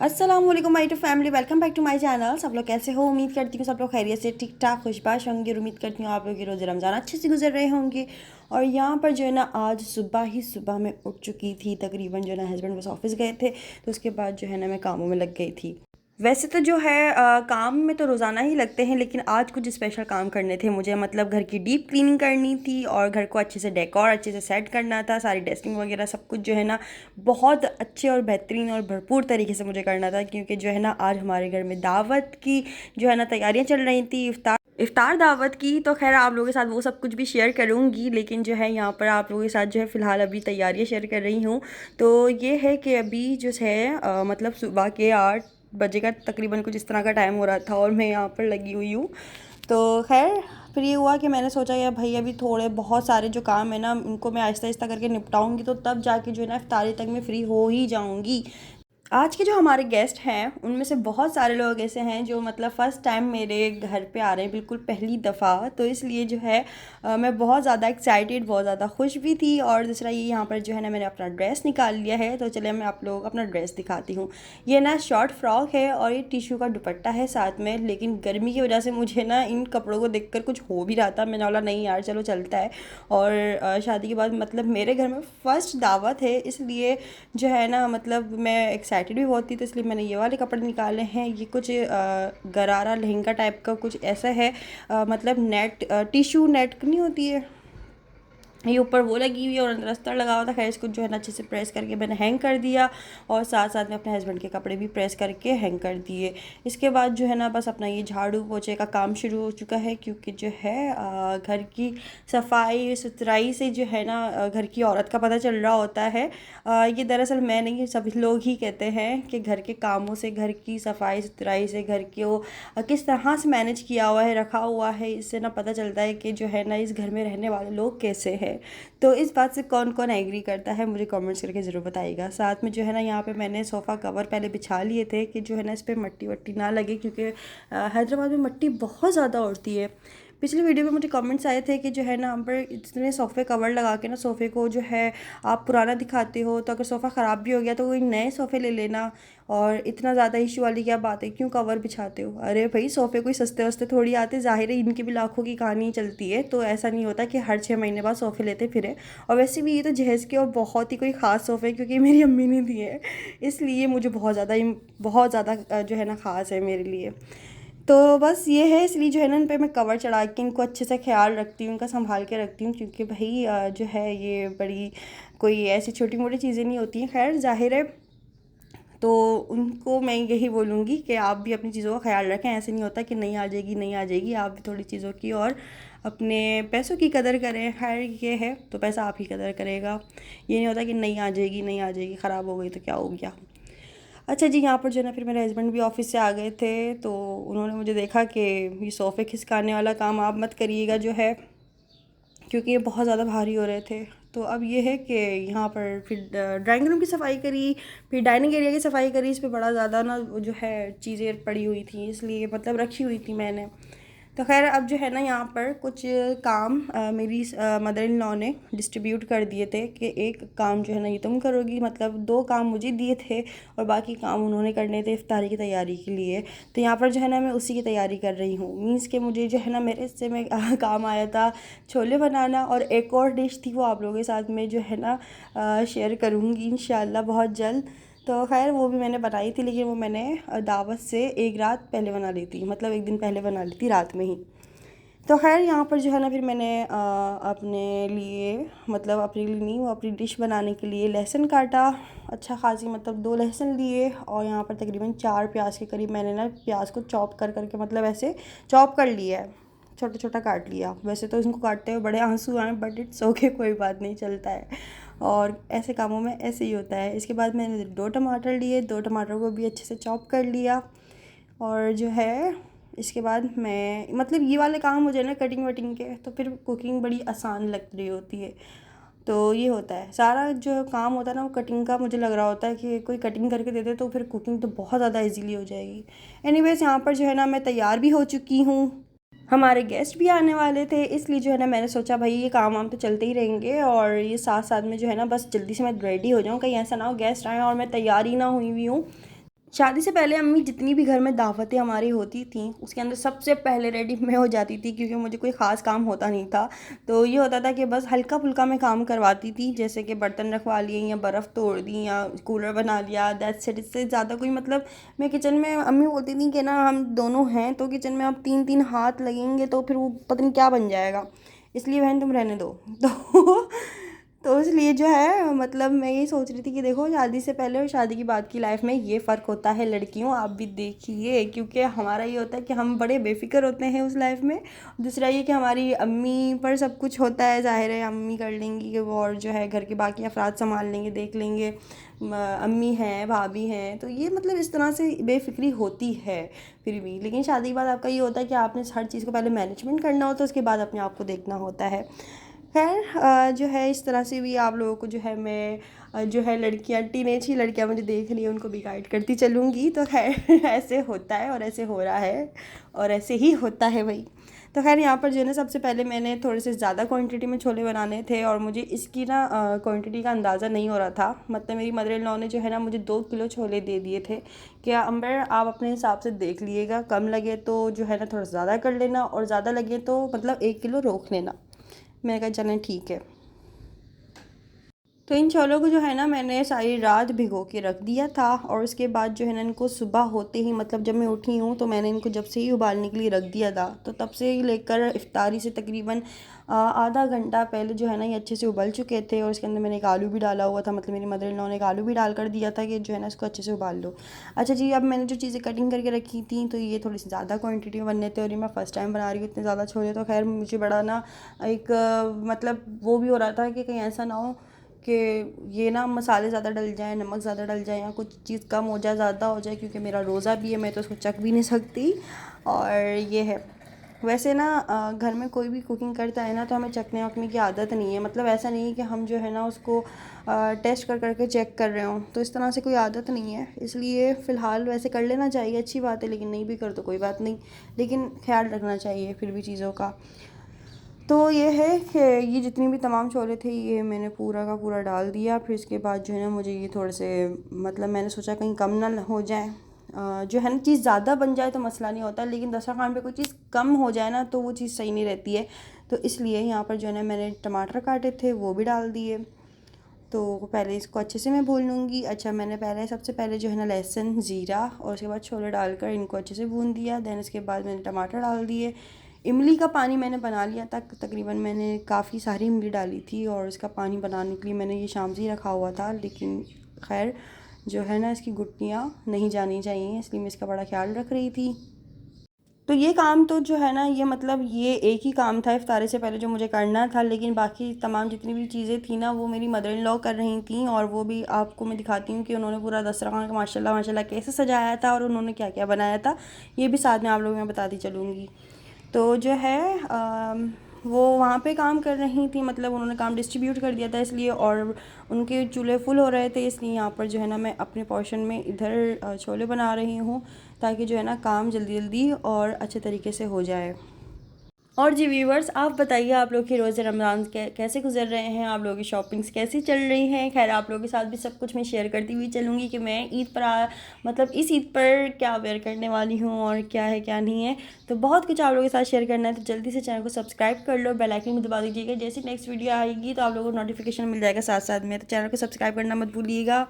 अस्सलाम वालेकुम my to family, welcome back to my channel. सब लोग कैसे हो? उम्मीद करती हूँ सब लोग खैरियत से ठीक ठाक खुशबाश होंगे और उम्मीद करती हूँ आप लोग के रोज़ रमज़ान अच्छे से गुजर रहे होंगे। और यहाँ पर जो है ना आज सुबह मैं उठ चुकी थी, तकरीबन जो है ना हस्बैंड बस ऑफिस गए थे, तो उसके बाद जो है ना मैं कामों में लग गई थी। वैसे तो जो है काम में तो रोज़ाना ही लगते हैं, लेकिन आज कुछ स्पेशल काम करने थे मुझे। मतलब घर की डीप क्लीनिंग करनी थी और घर को अच्छे से डेकोर अच्छे से सेट करना था, सारी डस्टिंग वगैरह सब कुछ जो है ना बहुत अच्छे और बेहतरीन और भरपूर तरीके से मुझे करना था, क्योंकि जो है ना आज हमारे घर में दावत की जो है ना तैयारियां चल रही थी, इफ्तार दावत की। तो खैर आप लोगों के साथ वो सब कुछ भी शेयर करूंगी, लेकिन जो है यहाँ पर आप लोगों के साथ जो है फ़िलहाल अभी तैयारियां शेयर कर रही हूँ। तो ये है कि अभी जो है मतलब सुबह के 8 बजे का तकरीबन कुछ इस तरह का टाइम हो रहा था और मैं यहाँ पर लगी हुई हूँ। तो खैर फिर ये हुआ कि मैंने सोचा यार भाई अभी थोड़े बहुत सारे जो काम है ना उनको मैं आहिस्ता आहिस्ता करके निपटाऊंगी, तो तब जाके जो है ना इफ्तारी तक मैं फ्री हो ही जाऊंगी। आज के जो हमारे गेस्ट हैं उनमें से बहुत सारे लोग ऐसे हैं जो मतलब फ़र्स्ट टाइम मेरे घर पे आ रहे हैं, बिल्कुल पहली दफ़ा। तो इसलिए जो है मैं बहुत ज़्यादा एक्साइटेड, बहुत ज़्यादा खुश भी थी। और दूसरा ये यहाँ पर जो है ना मैंने अपना ड्रेस निकाल लिया है, तो चलिए मैं आप लोगों को अपना ड्रेस दिखाती हूँ। ये ना शॉर्ट फ्रॉक है और ये टिश्यू का दुपट्टा है साथ में, लेकिन गर्मी की वजह से मुझे ना इन कपड़ों को देखकर कुछ हो भी रहा था। मैंने बोला नहीं यार चलो चलता है। और शादी के बाद मतलब मेरे घर में फ़र्स्ट दावत है, इसलिए जो है ना मतलब मैं एक्साइटेड भी बहुत थी, तो इसलिए मैंने ये वाले कपड़े निकाले हैं। ये कुछ गरारा लहंगा टाइप का कुछ ऐसा है, मतलब नेट टिश्यू नेट नहीं होती है, ये ऊपर वो लगी हुई है और अंदर अस्तर लगा हुआ था। खैर इसको जो है ना अच्छे से प्रेस करके मैंने हैंग कर दिया और साथ साथ में अपने हस्बैंड के कपड़े भी प्रेस करके हैंग कर दिए। इसके बाद जो है ना बस अपना ये झाड़ू पोछे का काम शुरू हो चुका है, क्योंकि जो है घर की सफाई सुथराई से जो है ना घर की औरत का पता चल रहा होता है। ये दरअसल मैं नहीं, सभी लोग ही कहते हैं कि घर के कामों से, घर की सफाई सुथराई से, घर को किस तरह से मैनेज किया हुआ है, रखा हुआ है, इससे ना पता चलता है कि जो है ना इस घर में रहने वाले लोग कैसे हैं। तो इस बात से कौन कौन एग्री करता है मुझे कमेंट्स करके ज़रूर बताइएगा। साथ में जो है ना यहाँ पे मैंने सोफ़ा कवर पहले बिछा लिए थे कि जो है ना इस पर मट्टी वट्टी ना लगे, क्योंकि हैदराबाद में मट्टी बहुत ज़्यादा उड़ती है। पिछली वीडियो में मुझे कमेंट्स आए थे कि जो है ना हम पर इतने सोफ़े कवर लगा के ना सोफ़े को जो है आप पुराना दिखाते हो, तो अगर सोफ़ा ख़राब भी हो गया तो कोई नए सोफ़े ले लेना, और इतना ज़्यादा इशू वाली क्या बात है, क्यों कवर बिछाते हो? अरे भाई सोफ़े कोई सस्ते वस्ते थोड़ी आते, ज़ाहिर है इनकी भी लाखों की कहानी चलती है, तो ऐसा नहीं होता कि हर 6 महीने बाद सोफ़े लेते फिरे। और वैसे भी ये तो जहेज़ के और बहुत ही कोई ख़ास सोफ़े, क्योंकि मेरी अम्मी ने दिए हैं, इसलिए मुझे बहुत ज़्यादा जो है ना ख़ास है मेरे लिए। तो बस ये है, इसलिए जो है ना इन पे मैं कवर चढ़ा के इनको अच्छे से ख्याल रखती हूँ, इनका संभाल के रखती हूँ, क्योंकि भाई जो है ये बड़ी कोई ऐसी छोटी मोटी चीज़ें नहीं होती हैं। खैर ज़ाहिर है, तो उनको मैं यही बोलूँगी कि आप भी अपनी चीज़ों का ख्याल रखें। ऐसे नहीं होता कि नहीं आ जाएगी नहीं आ जाएगी, आप भी थोड़ी चीज़ों की और अपने पैसों की कदर करें। खैर ये है तो पैसा आप ही कदर करेगा, ये नहीं होता कि नहीं आ जाएगी नहीं आ जाएगी, ख़राब हो गई तो क्या हो गया। अच्छा जी, यहाँ पर जो है ना फिर मेरे हस्बैंड भी ऑफिस से आ गए थे, तो उन्होंने मुझे देखा कि ये सोफ़े खिसकाने वाला काम आप मत करिएगा जो है, क्योंकि ये बहुत ज़्यादा भारी हो रहे थे। तो अब ये है कि यहाँ पर फिर ड्राइंग रूम की सफाई करी, फिर डाइनिंग एरिया की सफाई करी। इस पर बड़ा ज़्यादा ना वो जो है चीज़ें पड़ी हुई थी, इसलिए मतलब रखी हुई थी मैंने। तो खैर अब जो है ना यहाँ पर कुछ काम मेरी मदर इन लॉ ने डिस्ट्रीब्यूट कर दिए थे कि एक काम जो है ना ये तुम करोगी, मतलब 2 काम मुझे दिए थे और बाकी काम उन्होंने करने थे इफ्तारी की तैयारी के लिए। तो यहाँ पर जो है ना मैं उसी की तैयारी कर रही हूँ। मीन्स कि मुझे जो है ना मेरे हिस्से में काम आया था छोले बनाना, और एक और डिश थी वो आप लोगों के साथ में जो है ना शेयर करूँगी इंशाल्लाह बहुत जल्द। तो खैर वो भी मैंने बनाई थी, लेकिन वो मैंने दावत से एक रात पहले बना ली थी, मतलब एक दिन पहले बना ली थी रात में ही। तो खैर यहाँ पर जो है ना फिर मैंने अपने लिए, मतलब अपने लिए नहीं, वो अपनी डिश बनाने के लिए लहसुन काटा अच्छा खासी, मतलब 2 लहसुन लिए, और यहाँ पर तकरीबन 4 प्याज के करीब मैंने ना प्याज को चॉप कर करके, मतलब ऐसे चॉप कर लिया है, छोटा छोटा काट लिया। वैसे तो इसको काटते हुए बड़े आंसू आए, बट इट्स ओके, कोई बात नहीं, चलता है, और ऐसे कामों में ऐसे ही होता है। इसके बाद मैंने 2 टमाटर लिए, 2 टमाटर को भी अच्छे से चॉप कर लिया। और जो है इसके बाद मैं, मतलब ये वाले काम मुझे ना कटिंग वटिंग के, तो फिर कुकिंग बड़ी आसान लग रही होती है। तो ये होता है, सारा जो काम होता है ना वो कटिंग का मुझे लग रहा होता है कि कोई कटिंग करके दे दे तो फिर कुकिंग तो बहुत ज़्यादा इजीली हो जाएगी। एनीवेज यहाँ पर जो है ना मैं तैयार भी हो चुकी हूँ, हमारे गेस्ट भी आने वाले थे, इसलिए जो है ना मैंने सोचा भाई ये काम वाम तो चलते ही रहेंगे, और ये साथ साथ में जो है ना बस जल्दी से मैं रेडी हो जाऊँ, कहीं ऐसा ना हो गेस्ट आए और मैं तैयार ही ना हुई हुई हूँ। शादी से पहले अम्मी जितनी भी घर में दावतें हमारी होती थी उसके अंदर सबसे पहले रेडी मैं हो जाती थी, क्योंकि मुझे कोई ख़ास काम होता नहीं था। तो ये होता था कि बस हल्का फुल्का मैं काम करवाती थी, जैसे कि बर्तन रखवा लिए या बर्फ़ तोड़ दी या कूलर बना लिया, दैट्स इट। इससे ज़्यादा कोई मतलब मैं किचन में, अम्मी बोलती थी कि ना हम दोनों हैं तो किचन में अब 3-3 हाथ लगेंगे तो फिर वो पता नहीं क्या बन जाएगा, इसलिए बहन तुम रहने दो। तो इसलिए जो है मतलब मैं यही सोच रही थी कि देखो शादी से पहले और शादी के बाद की लाइफ में ये फ़र्क होता है लड़कियों, आप भी देखिए, क्योंकि हमारा ये होता है कि हम बड़े बेफिक्र होते हैं उस लाइफ में। दूसरा ये कि हमारी अम्मी पर सब कुछ होता है, ज़ाहिर है अम्मी कर लेंगी कि वो, और जो है घर के बाकी अफराद संभाल लेंगे, देख लेंगे, अम्मी हैं, भाभी हैं, तो ये मतलब इस तरह से बेफिक्री होती है फिर भी। लेकिन शादी के बाद आपका ये होता है कि आपने हर चीज़ को पहले मैनेजमेंट करना होता है, उसके बाद अपने आप को देखना होता है। खैर जो है इस तरह से भी आप लोगों को जो है मैं जो है लड़कियां, टीनेज की लड़कियां मुझे देख रही हैं, उनको भी गाइड करती चलूँगी। तो खैर ऐसे होता है और ऐसे हो रहा है और ऐसे ही होता है भाई। तो खैर यहाँ पर जो है ना सबसे पहले मैंने थोड़े से ज़्यादा क्वांटिटी में छोले बनाने थे और मुझे इसकी ना क्वांटिटी का अंदाज़ा नहीं हो रहा था। मतलब मेरी मदर इन लॉ ने जो है ना मुझे 2 किलो छोले दे दिए थे कि अंबर आप अपने हिसाब से देख लीजिएगा, कम लगे तो जो है ना थोड़ा ज़्यादा कर लेना और ज़्यादा लगे तो मतलब 1 किलो रोक लेना। मैंने कहा चलें ठीक है। तो इन छोलों को जो है ना मैंने सारी रात भिगो के रख दिया था और उसके बाद जो है ना इनको सुबह होते ही, मतलब जब मैं उठी हूँ तो मैंने इनको जब से ही उबालने के लिए रख दिया था। तो तब से ही लेकर इफ्तारी से तकरीबन आधा घंटा पहले जो है ना ये अच्छे से उबल चुके थे और इसके अंदर मैंने एक आलू भी डाला हुआ था। मतलब मेरी मदर इन लॉ ने एक आलू भी डाल कर दिया था कि जो है ना इसको अच्छे से उबाल लो। अच्छा जी, अब मैंने जो चीज़ें कटिंग करके रखी थी तो ये थोड़ी सी ज़्यादा क्वान्टिटी में बनने थे और ये मैं फ़र्स्ट टाइम बना रही हूँ इतने ज़्यादा छोले। तो खैर मुझे बड़ा ना एक मतलब वो भी हो रहा था कि कहीं ऐसा ना हो कि ये ना मसाले ज़्यादा डल जाए, नमक ज़्यादा डल जाए या कुछ चीज़ कम हो जाए, ज़्यादा हो जाए, क्योंकि मेरा रोज़ा भी है, मैं तो उसको चख भी नहीं सकती। और ये है वैसे ना घर में कोई भी कुकिंग करता है ना तो हमें चखने वखने की आदत नहीं है। मतलब ऐसा नहीं है कि हम जो है ना उसको टेस्ट कर करके चेक कर रहे हों, तो इस तरह से कोई आदत नहीं है। इसलिए फ़िलहाल वैसे कर लेना चाहिए, अच्छी बात है, लेकिन नहीं भी कर तो कोई बात नहीं, लेकिन ख्याल रखना चाहिए फिर भी चीज़ों का। तो ये है कि ये जितनी भी तमाम छोले थे ये मैंने पूरा का पूरा डाल दिया। फिर इसके बाद जो है ना मुझे ये थोड़े से मतलब मैंने सोचा कहीं कम ना हो जाए। जो है ना चीज़ ज़्यादा बन जाए तो मसला नहीं होता, लेकिन दस्तरख़्वान पे कोई चीज़ कम हो जाए ना तो वो चीज़ सही नहीं रहती है। तो इसलिए यहाँ पर जो है ना मैंने टमाटर काटे थे वो भी डाल दिए। तो पहले इसको अच्छे से मैं भून लूँगी। अच्छा, मैंने पहले सबसे पहले जो है ना लहसुन, ज़ीरा और उसके बाद छोले डालकर इनको अच्छे से भून दिया। दैन इसके बाद मैंने टमाटर डाल दिए। इमली का पानी मैंने बना लिया था, तकरीबन मैंने काफ़ी सारी इमली डाली थी और इसका पानी बनाने के लिए मैंने ये शाम से ही रखा हुआ था, लेकिन खैर जो है ना इसकी गुठलियाँ नहीं जानी चाहिए, इसलिए मैं इसका बड़ा ख्याल रख रही थी। तो ये काम तो जो है ना ये मतलब ये एक ही काम था इफ्तारी से पहले जो मुझे करना था, लेकिन बाकी तमाम जितनी भी चीज़ें थी ना वो मेरी मदर इन लॉ कर रही थी और वो भी आपको मैं दिखाती हूँ कि उन्होंने पूरा दस्तरख़्वान का माशाल्लाह माशाल्लाह कैसे सजाया था और उन्होंने क्या क्या बनाया था, ये भी साथ में आप लोगों में बताती चलूँगी। तो जो है वो वहाँ पे काम कर रही थी, मतलब उन्होंने काम डिस्ट्रीब्यूट कर दिया था इसलिए, और उनके चूल्हे फुल हो रहे थे, इसलिए यहाँ पर जो है ना मैं अपने पोर्शन में इधर छोले बना रही हूँ ताकि जो है ना काम जल्दी जल्दी और अच्छे तरीके से हो जाए। और जी व्यूवर्स, आप बताइए आप लोग के रोज़े रमज़ान कैसे गुजर रहे हैं, आप लोगों की शॉपिंग्स कैसी चल रही हैं। खैर आप लोगों के साथ भी सब कुछ मैं शेयर करती हुई चलूँगी कि मैं ईद पर मतलब इस ईद पर क्या वेयर करने वाली हूँ और क्या है क्या नहीं है। तो बहुत कुछ आप लोगों के साथ शेयर करना है, तो जल्दी से चैनल को सब्सक्राइब कर लो, बेल आइकन भी दबा दीजिएगा, जैसे नेक्स्ट वीडियो आएगी तो आप लोगों को नोटिफिकेशन मिल जाएगा साथ साथ में। तो चैनल को सब्सक्राइब करना मत भूलिएगा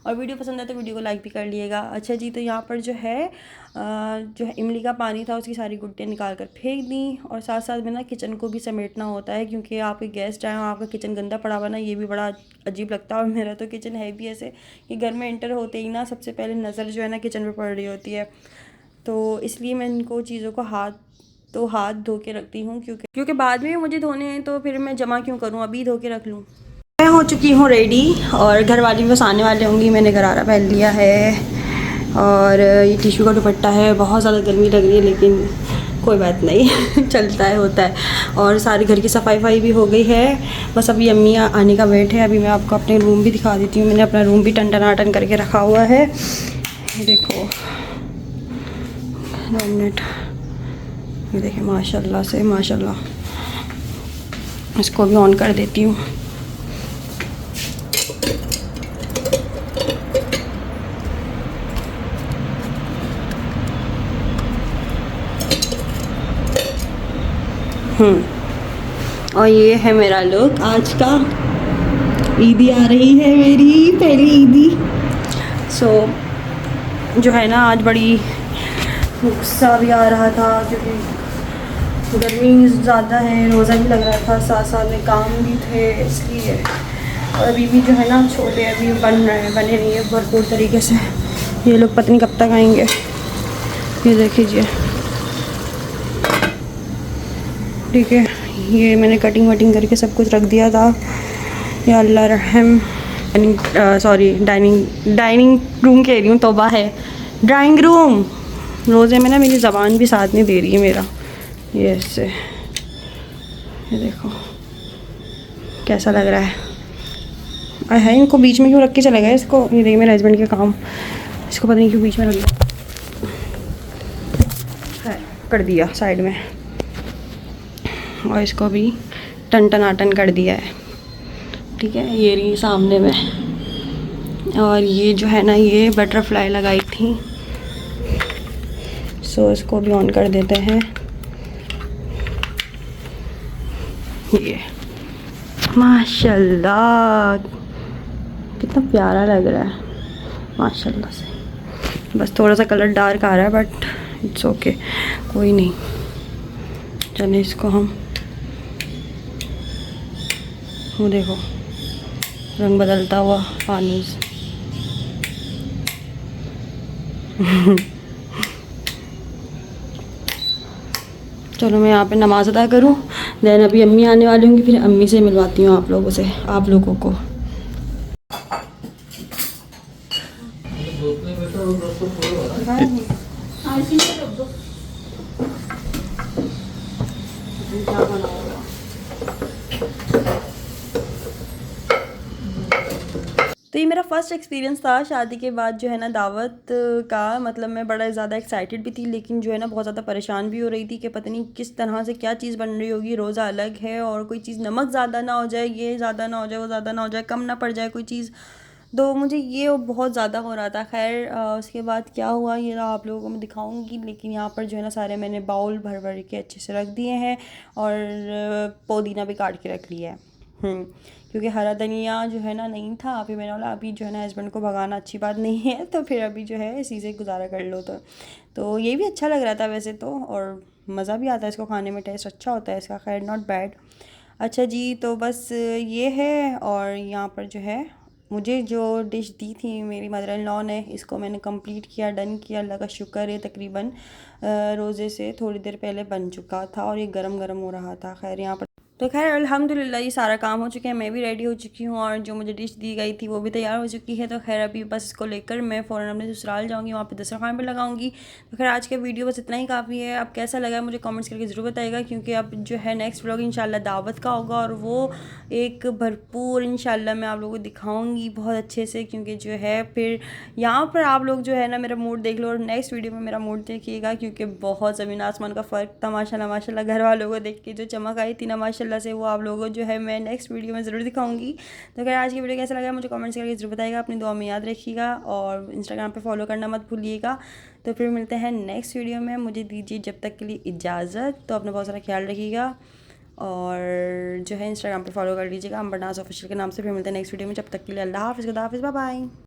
और वीडियो पसंद है तो वीडियो को लाइक भी कर लिएगा। अच्छा जी, तो यहाँ पर जो है इमली का पानी था उसकी सारी गुट्टियाँ निकाल कर फेंक दी और साथ साथ में ना किचन को भी समेटना होता है, क्योंकि आपके गेस्ट आए और आपका किचन गंदा पड़ा हुआ ना ये भी बड़ा अजीब लगता है। और मेरा तो किचन है भी ऐसे कि घर में एंटर होते ही ना सबसे पहले नज़र जो है ना किचन पर पड़ रही होती है, तो इसलिए मैं इनको चीज़ों को हाथ धो के रखती हूँ, क्योंकि बाद में मुझे धोने हैं तो फिर मैं जमा क्यों करूँ, अभी धो के रख लूँ। मैं हो चुकी हूँ रेडी और घर वाली बस आने वाले होंगी। मैंने गरारा पहन लिया है और ये टिशू का दुपट्टा है, बहुत ज़्यादा गर्मी लग रही है लेकिन कोई बात नहीं चलता है, होता है। और सारी घर की सफाई भी हो गई है, बस अभी अम्मी आने का वेट है। अभी मैं आपको अपने रूम भी दिखा देती हूँ, मैंने अपना रूम भी टन करके रखा हुआ है, ये देखो 2 मिनट, ये देखिए माशाल्लाह से माशाल्लाह। इसको भी ऑन कर देती हूँ। और ये है मेरा लुक आज का। ईदी आ रही है, मेरी पहली ईदी। सो जो है ना, आज बड़ी गुस्सा भी आ रहा था क्योंकि गर्मी ज़्यादा है, रोज़ा भी लग रहा था, साथ साथ में काम भी थे, इसलिए। और अभी भी जो है ना छोले अभी बन रहे हैं, बने नहीं है भरपूर तरीके से। ये लोग पता नहीं कब तक आएंगे। ये देख लीजिए, ठीक है। ये मैंने कटिंग वटिंग करके सब कुछ रख दिया था। या अल्लाह रहम। सॉरी, डाइनिंग रूम कह रही हूँ, तौबा है, ड्राइंग रूम। रोज़े में ना मेरी ज़बान भी साथ नहीं दे रही है मेरा। ये ऐसे, ये देखो कैसा लग रहा है। इनको बीच में क्यों रख के चले गए इसको? ये देखिए मेरे हस्बैंड के काम, इसको पता नहीं क्यों बीच में रख दिया। कर दिया साइड में, और इसको भी टन टनाटन कर दिया है, ठीक है। ये रही सामने में। और ये जो है ना, ये बटरफ्लाई लगाई थी, सो इसको भी ऑन कर देते हैं। ये माशाल्लाह कितना प्यारा लग रहा है, माशाल्लाह से। बस थोड़ा सा कलर डार्क आ रहा है, बट इट्स ओके, कोई नहीं। चलिए इसको हम, वो देखो रंग बदलता हुआ पानी। चलो मैं यहाँ पे नमाज़ अदा करूँ, देन अभी अम्मी आने वाली होंगी, फिर अम्मी से मिलवाती हूँ आप लोगों से, आप लोगों को। तो ये मेरा फ़र्स्ट एक्सपीरियंस था शादी के बाद जो है ना दावत का। मतलब मैं बड़ा ज़्यादा एक्साइटेड भी थी, लेकिन जो है ना बहुत ज़्यादा परेशान भी हो रही थी कि पता नहीं किस तरह से क्या चीज़ बन रही होगी। रोज़ा अलग है, और कोई चीज़ नमक ज़्यादा ना हो जाए, ये ज़्यादा ना हो जाए, वो ज़्यादा ना हो जाए, कम ना पड़ जाए कोई चीज़। तो मुझे ये बहुत ज़्यादा हो रहा था। खैर उसके बाद क्या हुआ ये आप लोगों को मैं दिखाऊंगी। लेकिन यहाँ पर जो है ना सारे मैंने बाउल भर भर के अच्छे से रख दिए हैं, और पुदीना भी काट के रख लिया है। क्योंकि हरा धनिया जो है ना नहीं था। अभी मैंने बोला अभी जो है ना हस्बैंड को भगाना अच्छी बात नहीं है, तो फिर अभी जो है इसी से गुजारा कर लो। तो ये भी अच्छा लग रहा था वैसे तो, और मज़ा भी आता है इसको खाने में, टेस्ट अच्छा होता है इसका। खैर नॉट बैड। अच्छा जी, तो बस ये है। और यहाँ पर जो है मुझे जो डिश दी थी मेरी मदर इन लॉ ने, इसको मैंने कंप्लीट किया, डन किया। अल्लाह का शुक्र है, तकरीबन रोज़े से थोड़ी देर पहले बन चुका था, और ये गरम गरम हो रहा था। खैर यहाँ पर तो खैर अल्हम्दुलिल्लाह ये सारा काम हो चुके हैं, मैं भी रेडी हो चुकी हूँ, और जो मुझे डिश दी गई थी वो भी तैयार हो चुकी है। तो खैर अभी बस इसको लेकर मैं फ़ौरन अपने ससुराल जाऊँगी, वहाँ पे दस्तरखान पे लगाऊंगी। तो खैर आज के वीडियो बस इतना ही काफ़ी है। अब कैसा लगा मुझे कमेंट्स करके ज़रूर बताइएगा, क्योंकि अब जो है नेक्स्ट व्लॉग इंशाल्लाह दावत का होगा, और वो एक भरपूर इंशाल्लाह मैं आप लोगों को दिखाऊँगी बहुत अच्छे से। क्योंकि जो है फिर यहाँ पर आप लोग जो है ना मेरा मूड देख लो, और नेक्स्ट वीडियो में मेरा मूड देखिएगा, क्योंकि बहुत ज़मीन आसमान का फ़र्क था माशाल्लाह। माशाल्लाह घर वालों को देख के जो चमक आई थी ना माशाल्लाह से, वो आप लोगों को जो है मैं नेक्स्ट वीडियो में ज़रूर दिखाऊंगी। तो अगर आज की वीडियो कैसा लगा मुझे कमेंट्स करके ज़रूर बताइएगा, अपनी दुआ में याद रखिएगा, और इंस्टाग्राम पे फॉलो करना मत भूलिएगा। तो फिर मिलते हैं नेक्स्ट वीडियो में। मुझे दीजिए जब तक के लिए इजाज़त। तो अपना बहुत सारा ख्याल रखिएगा, और जो है इंस्टाग्राम पे फॉलो कर लीजिएगा अम्बरनाज़ ऑफिशियल के नाम से। फिर मिलते हैं नेक्स्ट वीडियो में, जब तक के लिए अल्लाह हाफ़िज़, खुदा हाफ़िज़, बाय बाय।